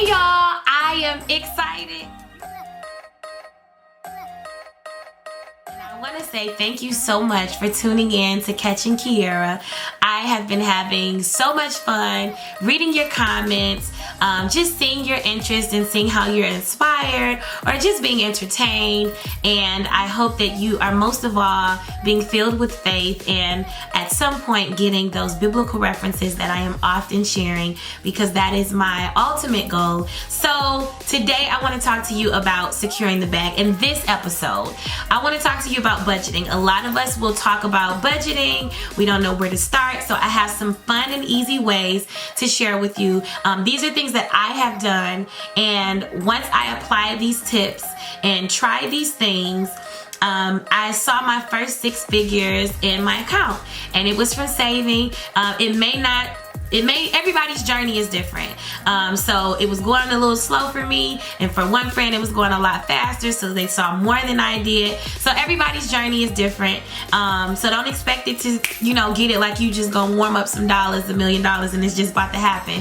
Hey y'all, I am excited. I want to say thank you so much for tuning in to Katching Kierra. I have been having so much fun reading your comments, just seeing your interest and seeing how you're inspired or just being entertained. And I hope that you are most of all being filled with faith and at some point getting those biblical references that I am often sharing, because that is my ultimate goal. So today I want to talk to you about securing the bag. In this episode, I want to talk to you about budgeting. A lot of us will talk about budgeting. We don't know where to start. So I have some fun and easy ways to share with you. These are things that I have done, and once I apply these tips and try these things, I saw my first 6 figures in my account, and it was from saving. Everybody's journey is different. So it was going a little slow for me, and for one friend it was going a lot faster, so they saw more than I did. So everybody's journey is different. So don't expect it to, get it like you just gonna warm up some dollars, $1 million, and it's just about to happen.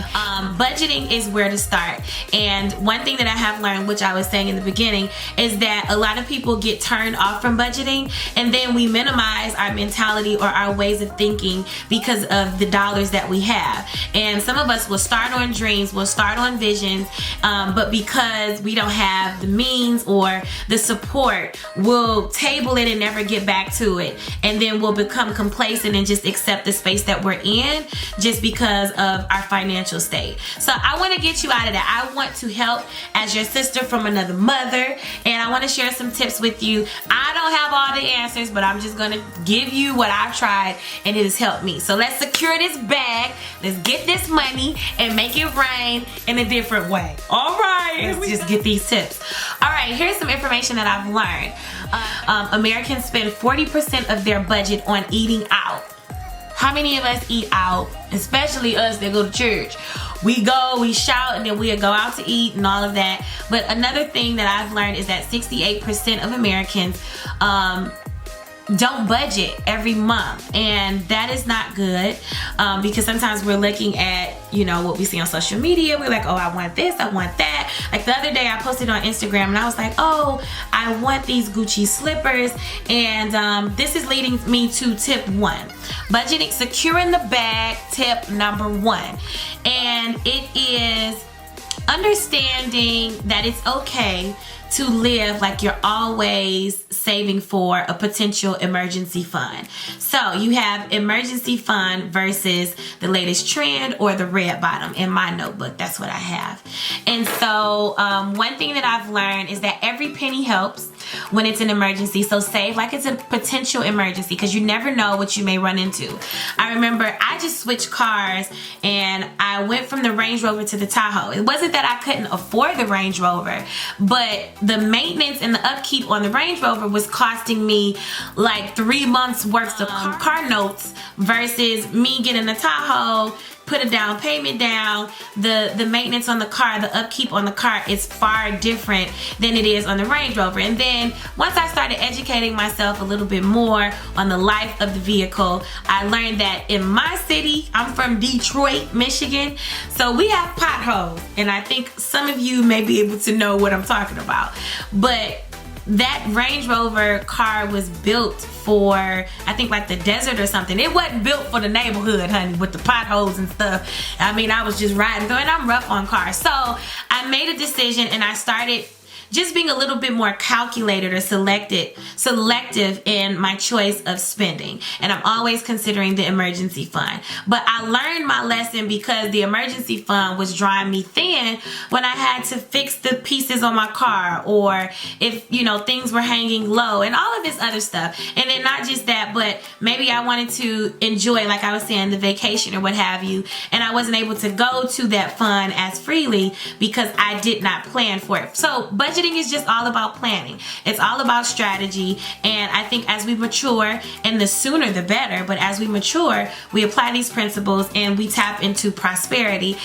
Budgeting is where to start. And one thing that I have learned, which I was saying in the beginning, is that a lot of people get turned off from budgeting, and then we minimize our mentality or our ways of thinking because of the dollars that we have. And some of us will start on dreams, we'll start on visions, but because we don't have the means or the support, we'll table it and never get back to it. And then we'll become complacent and just accept the space that we're in just because of our financial state. So I want to get you out of that. I want to help as your sister from another mother, and I want to share some tips with you. I don't have all the answers, but I'm just going to give you what I've tried, and it has helped me. So let's secure this bag. Let's get this money and make it rain in a different way. All right, let's just get these tips. All right, here's some information that I've learned. Americans spend 40% of their budget on eating out. How many of us eat out, especially us that go to church? We go, we shout, and then we'll go out to eat and all of that. But another thing that I've learned is that 68% of Americans don't budget every month, and that is not good, because sometimes we're looking at what we see on social media. We're like, oh, I want this, I want that. Like the other day I posted on Instagram and I was like, oh, I want these Gucci slippers. And this is leading me to tip 1, budgeting, securing the bag. Tip number 1, and it is understanding that it's okay to live like you're always saving for a potential emergency fund. So you have emergency fund versus the latest trend or the red bottom. In my notebook, that's what I have. And so one thing that I've learned is that every penny helps when it's an emergency. So save like it's a potential emergency, because you never know what you may run into. I remember I just switched cars and I went from the Range Rover to the Tahoe. It wasn't that I couldn't afford the Range Rover, but the maintenance and the upkeep on the Range Rover was costing me like 3 months worth of car notes versus me getting the Tahoe, put a down payment down. The maintenance on the car, the upkeep on the car is far different than it is on the Range Rover. And then once I started educating myself a little bit more on the life of the vehicle, I learned that in my city, I'm from Detroit, Michigan, so we have potholes, and I think some of you may be able to know what I'm talking about. But that Range Rover car was built for, I think, like the desert or something. It wasn't built for the neighborhood, honey, with the potholes and stuff. I mean, I was just riding through, and I'm rough on cars. So I made a decision, and I started just being a little bit more calculated or selective in my choice of spending. And I'm always considering the emergency fund. But I learned my lesson, because the emergency fund was drawing me thin when I had to fix the pieces on my car, or if, things were hanging low and all of this other stuff. And then not just that, but maybe I wanted to enjoy, like I was saying, the vacation or what have you, and I wasn't able to go to that fund as freely because I did not plan for it. So budgeting is just all about planning. It's all about strategy. And I think as we mature, and the sooner the better, but as we mature, we apply these principles and we tap into prosperity,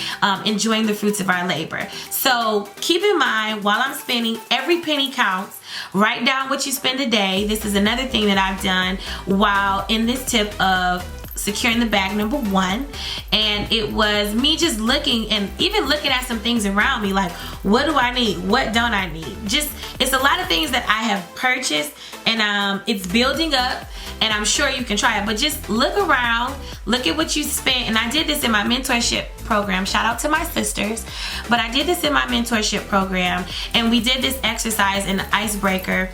enjoying the fruits of our labor. So keep in mind, while I'm spending, every penny counts. Write down what you spend a day. This is another thing that I've done while in this tip of securing the bag #1, and it was me just looking and even looking at some things around me, like, what do I need, what don't I need? Just, it's a lot of things that I have purchased, and it's building up, and I'm sure you can try it, but just look around, look at what you spent. And I did this in my mentorship program. Shout out to my sisters. But I did this in my mentorship program, and we did this exercise in the icebreaker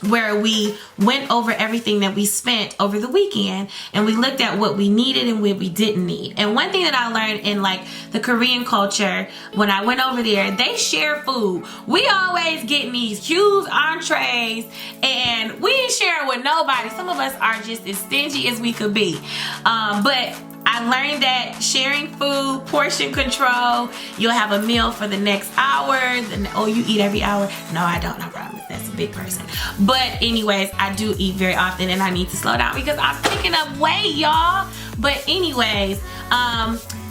where we went over everything that we spent over the weekend, and we looked at what we needed and what we didn't need. And one thing that I learned in like the Korean culture, when I went over there, they share food. We always getting these huge entrees, and we ain't sharing with nobody. Some of us are just as stingy as we could be. But I learned that sharing food, portion control, you'll have a meal for the next hour. And, oh, you eat every hour? No, I don't, I promise. That's a big person. But anyways, I do eat very often, and I need to slow down because I'm picking up weight, y'all. But anyways,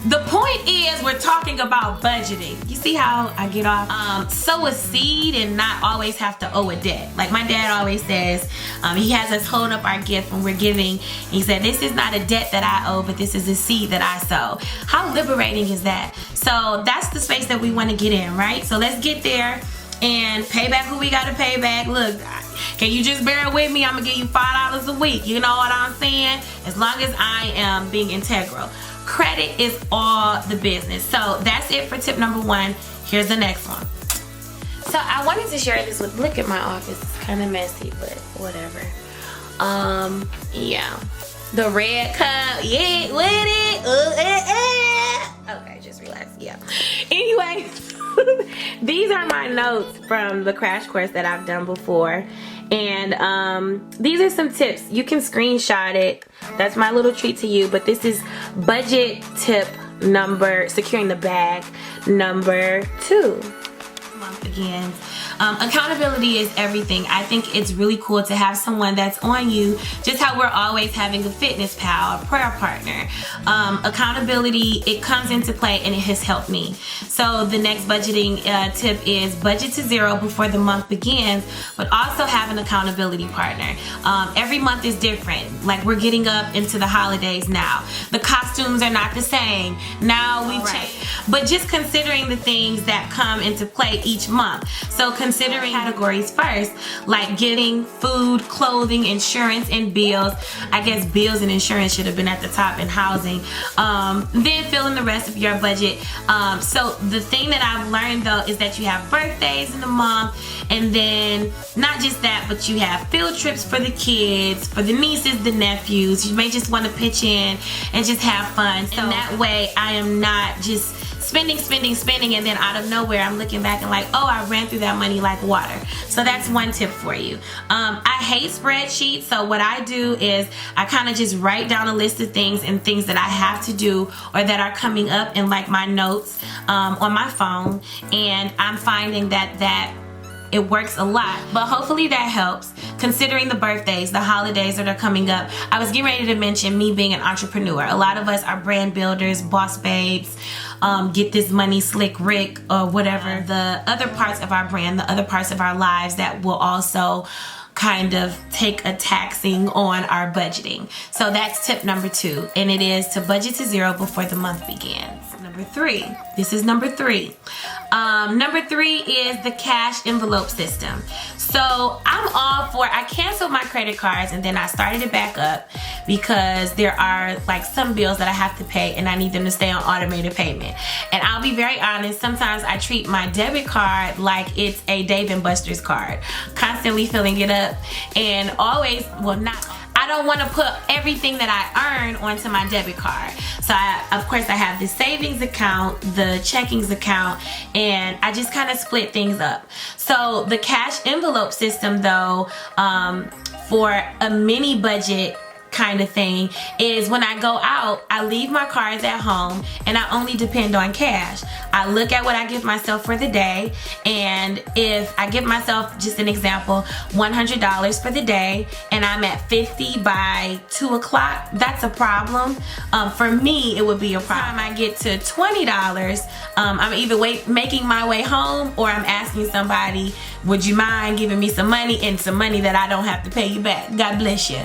the point is we're talking about budgeting. You see how I get off? Sow a seed and not always have to owe a debt. Like my dad always says, he has us hold up our gift when we're giving. He said, this is not a debt that I owe, but this is a seed that I sow. How liberating is that? So that's the space that we want to get in, right? So let's get there and pay back who we got to pay back. Look, can you just bear with me? I'm going to give you $5 a week. You know what I'm saying? As long as I am being integral. Credit is all the business. So that's it for tip #1. Here's the next one. So I wanted to share this with, look at my office. It's kind of messy, but whatever. Yeah. The red cup. Yeah, with it. Okay, just relax. Yeah. Anyway, these are my notes from the crash course that I've done before. And these are some tips. You can screenshot it. That's my little treat to you. But this is budget tip securing the bag #2. Month begins. Accountability is everything. I think it's really cool to have someone that's on you, just how we're always having a fitness pal, a prayer partner. Accountability, it comes into play, and it has helped me. So the next budgeting tip is budget to zero before the month begins, but also have an accountability partner. Every month is different. Like we're getting up into the holidays now. The costumes are not the same. Now we change. But just considering the things that come into play each month. So considering categories first, like getting food, clothing, insurance, and bills. I guess bills and insurance should have been at the top, and housing. Then fill in the rest of your budget. So the thing that I've learned though is that you have birthdays in the month, and then not just that, but you have field trips for the kids, for the nieces, the nephews. You may just want to pitch in and just have fun. So that way I am not just spending, and then out of nowhere I'm looking back and like, oh, I ran through that money like water. So that's one tip for you. I hate spreadsheets, so what I do is I kind of just write down a list of things and things that I have to do or that are coming up in like my notes on my phone, and I'm finding that it works a lot. But hopefully that helps, considering the birthdays, the holidays that are coming up. I was getting ready to mention me being an entrepreneur. A lot of us are brand builders, boss babes, get this money slick Rick, or whatever. The other parts of our brand, the other parts of our lives that will also kind of take a taxing on our budgeting. So that's tip #2, and it is to budget to zero before the month begins. #3. This is #3. #3 is the cash envelope system. So I'm all for, I canceled my credit cards and then I started it back up because there are like some bills that I have to pay and I need them to stay on automated payment. And I'll be very honest, sometimes I treat my debit card like it's a Dave & Buster's card, constantly filling it up, and always, well, I don't want to put everything that I earn onto my debit card. So of course I have the savings account, the checkings account, and I just kind of split things up. So the cash envelope system though, for a mini budget kind of thing, is when I go out, I leave my cards at home and I only depend on cash. I look at what I give myself for the day, and if I give myself, just an example, $100 for the day and I'm at 50 by 2 o'clock, that's a problem. For me, it would be a problem. By the time I get to $20, I'm either making my way home or I'm asking somebody would you mind giving me some money, and some money that I don't have to pay you back? God bless you.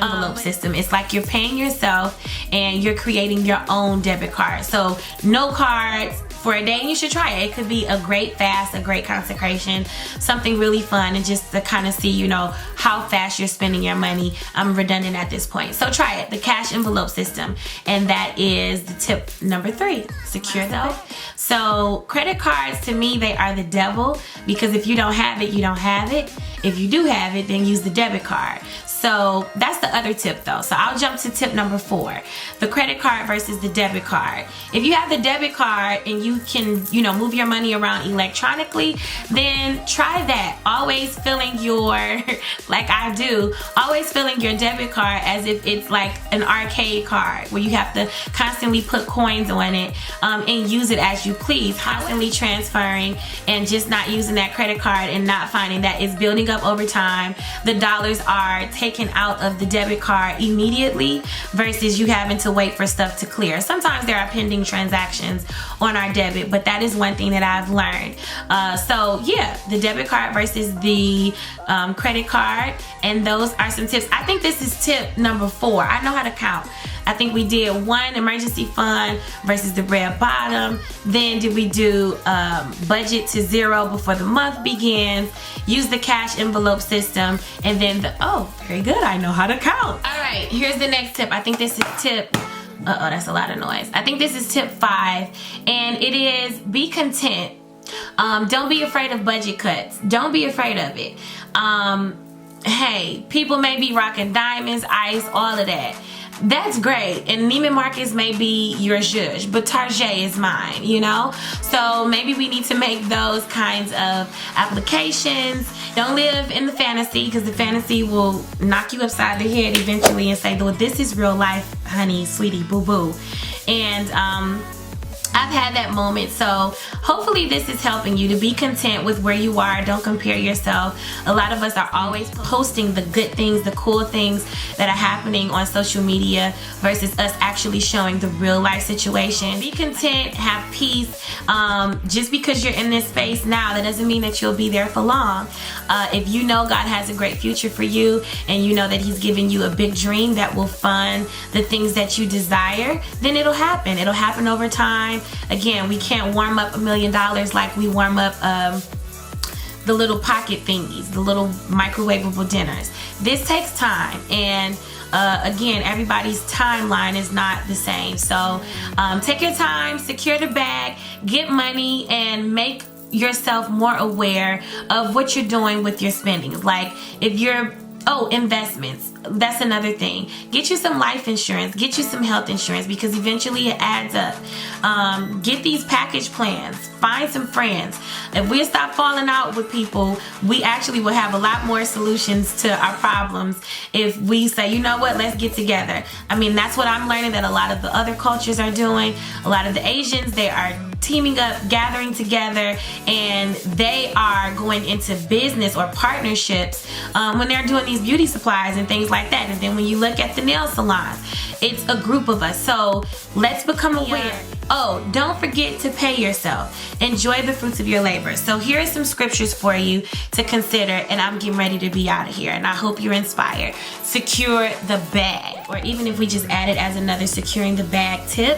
Envelope system. It's like you're paying yourself and you're creating your own debit card. So no cards for a day, and you should try it. It could be a great fast, a great consecration, something really fun, and just to kind of see, you know, how fast you're spending your money. I'm redundant at this point. So try it, the cash envelope system. And that is the tip number 3, secure though. So credit cards, to me, they are the devil, because if you don't have it, you don't have it. If you do have it, then use the debit card. So that's the other tip though. So I'll jump to tip number 4, the credit card versus the debit card. If you have the debit card and you can, you know, move your money around electronically, then try that. Always filling your, like I do, always filling your debit card as if it's like an arcade card where you have to constantly put coins on it and use it as you please, constantly transferring and just not using that credit card and not finding that it's building up over time. The dollars are taken out of the debit card immediately versus you having to wait for stuff to clear. Sometimes there are pending transactions on our debit, but that is one thing that I've learned. So yeah, the debit card versus the credit card, and those are some tips. I think this is tip number 4. I know how to count. I think we did 1 emergency fund versus the red bottom. Then did we do budget to 0 before the month begins, use the cash envelope system, and then the, oh, very good, I know how to count. All right, here's the next tip. I think this is tip, uh-oh, that's a lot of noise. I think this is tip 5, and it is be content. Don't be afraid of budget cuts. Don't be afraid of it. Hey, people may be rocking diamonds, ice, all of that. That's great, and Neiman Marcus may be your zhuzh, but Target is mine, you know? So maybe we need to make those kinds of applications. Don't live in the fantasy, because the fantasy will knock you upside the head eventually and say, well, this is real life, honey, sweetie, boo-boo. And I've had that moment, so hopefully this is helping you to be content with where you are. Don't compare yourself. A lot of us are always posting the good things, the cool things that are happening on social media versus us actually showing the real life situation. Be content, have peace. Just because you're in this space now, that doesn't mean that you'll be there for long. If you know God has a great future for you, and you know that He's giving you a big dream that will fund the things that you desire, then it'll happen. It'll happen over time. Again, we can't warm up $1 million like we warm up the little pocket thingies, the little microwavable dinners. This takes time, and again, everybody's timeline is not the same. So take your time, secure the bag, get money, and make yourself more aware of what you're doing with your spending. Like if you're, investments. That's another thing. Get you some life insurance. Get you some health insurance, because eventually it adds up. Get these package plans. Find some friends. If we stop falling out with people, we actually will have a lot more solutions to our problems if we say, you know what, let's get together. I mean, that's what I'm learning that a lot of the other cultures are doing. A lot of the Asians, they are teaming up, gathering together, and they are going into business or partnerships when they're doing these beauty supplies and things like that. And then when you look at the nail salons, it's a group of us. So let's become aware. Oh, don't forget to pay yourself. Enjoy the fruits of your labor. So here are some scriptures for you to consider, and I'm getting ready to be out of here, and I hope you're inspired. Secure the bag, or even if we just add it as another securing the bag tip,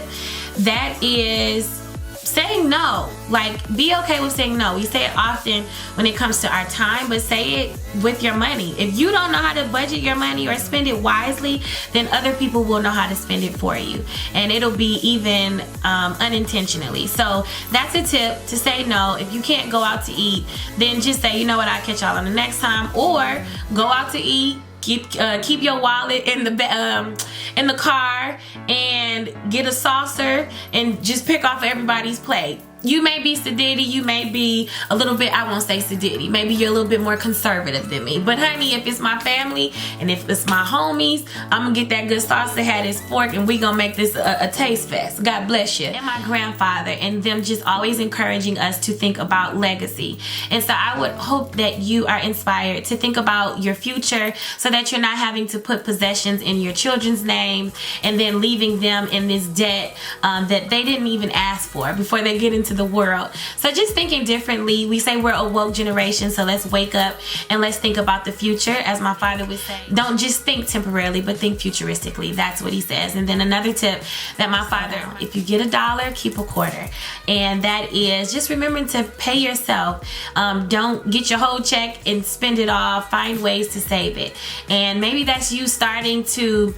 that is saying no. Like, be okay with saying no. We say it often when it comes to our time, but say it with your money. If you don't know how to budget your money or spend it wisely, then other people will know how to spend it for you, and it'll be even unintentionally. So that's a tip, to say no. If you can't go out to eat, then just say, you know what, I'll catch y'all on the next time, or go out to eat. Keep your wallet in the car, and get a saucer and just pick off everybody's plate. You may be sedity, you may be a little bit, I won't say sedity, maybe you're a little bit more conservative than me. But honey, if it's my family and if it's my homies, I'm gonna get that good sauce that had his fork, and we gonna make this a taste fest. God bless you. And my grandfather and them just always encouraging us to think about legacy. And so I would hope that you are inspired to think about your future, so that you're not having to put possessions in your children's names and then leaving them in this debt that they didn't even ask for before they get into the world. So just thinking differently. We say we're a woke generation, so let's wake up and let's think about the future. As my father would say, don't just think temporarily, but think futuristically. That's what he says. And then another tip that my father, if you get $1, keep a quarter. And that is just remembering to pay yourself. Don't get your whole check and spend it all. Find ways to save it. And maybe that's you starting to...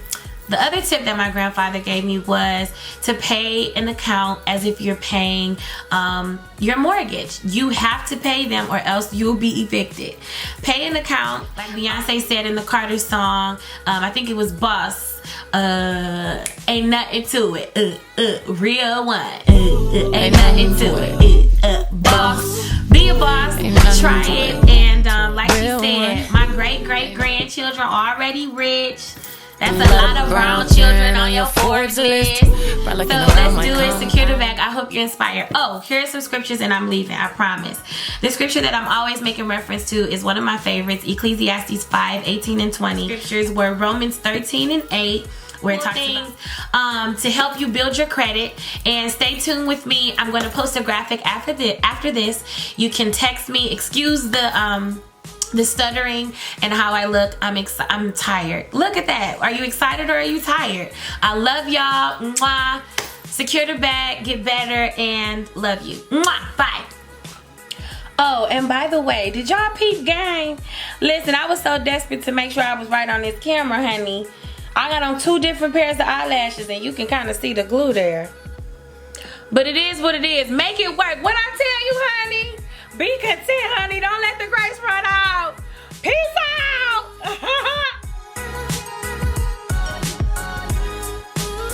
The other tip that my grandfather gave me was to pay an account as if you're paying your mortgage. You have to pay them or else you'll be evicted. Pay an account, like Beyonce said in the Carter song, I think it was Boss, ain't nothing to it, real one, ain't nothing to it, boss. Be a boss, try it, and like you said, my great-great-grandchildren are already rich. That's a lot of brown children on your Forbes list. So let's do it. Secure the bag. I hope you're inspired. Oh, here's some scriptures and I'm leaving, I promise. The scripture that I'm always making reference to is one of my favorites, Ecclesiastes 5:18-20. Scriptures were Romans 13:8. We're talking about to help you build your credit. And stay tuned with me. I'm going to post a graphic after this. You can text me. Excuse the stuttering and how I look. I'm tired. Look at that. Are you excited or are you tired? I love y'all. Mwah. Secure the bag, get better, and love you. Mwah. Bye. Oh, and by the way, did y'all peep game? Listen, I was so desperate to make sure I was right on this camera, honey. I got on 2 different pairs of eyelashes and you can kind of see the glue there. But it is what it is. Make it work. What I tell you, honey? Be content, honey. Don't let the grace run out. Peace out.